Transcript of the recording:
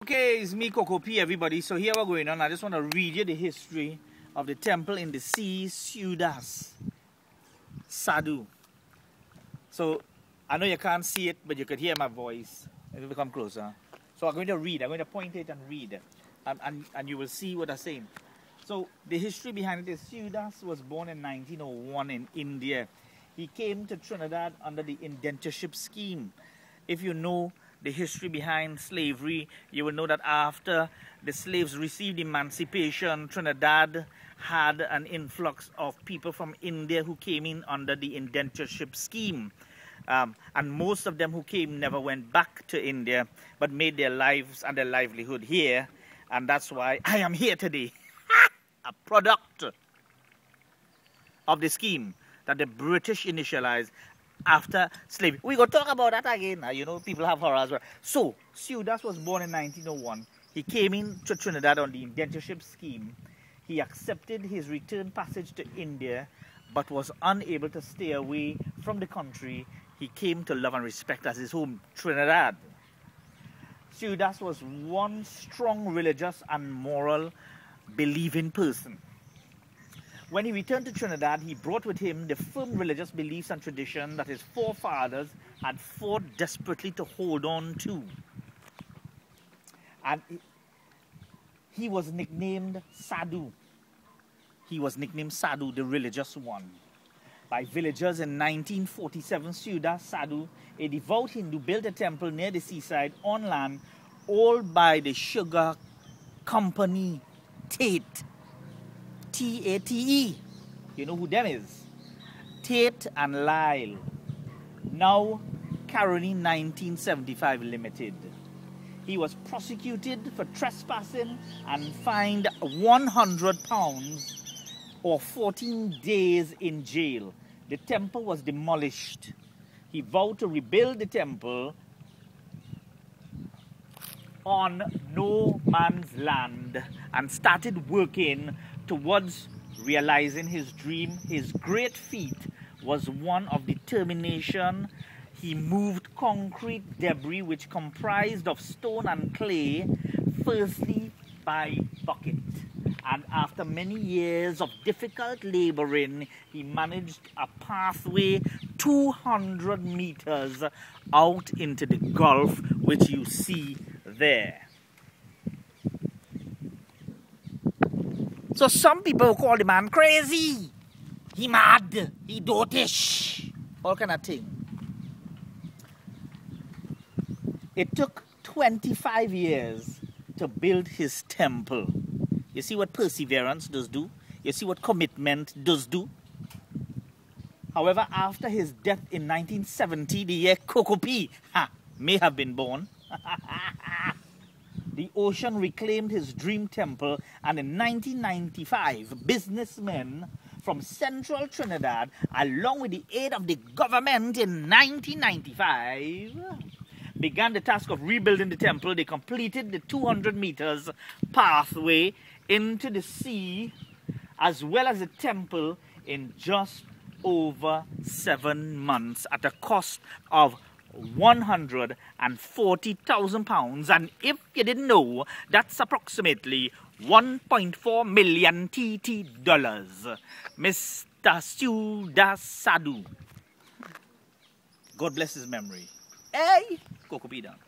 Okay, it's me, Coco-p, everybody. So here we're going on. I just want to read you the history of the temple in the sea, Ciudas Sadu. So I know you can't see it, but you could hear my voice. If we come closer. So I'm going to read. I'm going to point it and read. And you will see what I'm saying. So the history behind it is Ciudas was born in 1901 in India. He came to Trinidad under the indentureship scheme. If you know the history behind slavery, you will know that after the slaves received emancipation, Trinidad had an influx of people from India who came in under the indentureship scheme. And most of them who came never went back to India, but made their lives and their livelihood here. And that's why I am here today. A product of the scheme that the British initialized after slavery. We're going to talk about that again. You know, people have horror as well. So, Ciudas was born in 1901. He came into Trinidad on the indentureship scheme. He accepted his return passage to India, but was unable to stay away from the country he came to love and respect as his home, Trinidad. Ciudas was one strong religious and moral believing person. When he returned to Trinidad, he brought with him the firm religious beliefs and tradition that his forefathers had fought desperately to hold on to. And he was nicknamed Sadhu. He was nicknamed Sadhu, the religious one, by villagers in 1947. Ciudas Sadhu, a devout Hindu, built a temple near the seaside on land owned by the sugar company Tate. T-A-T-E. You know who them is? Tate and Lyle. Now Caroni 1975 Limited. He was prosecuted for trespassing and fined £100 or 14 days in jail. The temple was demolished. He vowed to rebuild the temple on no man's land and started working towards realizing his dream. His great feat was one of determination. He moved concrete debris which comprised of stone and clay, firstly by bucket. And after many years of difficult laboring, he managed a pathway 200 meters out into the Gulf, which you see there. So some people call the man crazy. He mad. He dotish. All kind of thing. It took 25 years to build his temple. You see what perseverance does do? You see what commitment does do? However, after his death in 1970, the year Coco-p may have been born, the ocean reclaimed his dream temple, and in 1995, businessmen from central Trinidad, along with the aid of the government in 1995, began the task of rebuilding the temple. They completed the 200 meters pathway into the sea, as well as the temple, in just over 7 months at a cost of £140,000, and if you didn't know, that's approximately 1.4 million TT dollars. Mr. Ciudas Sadhu. God bless his memory. Hey, Coco-p done.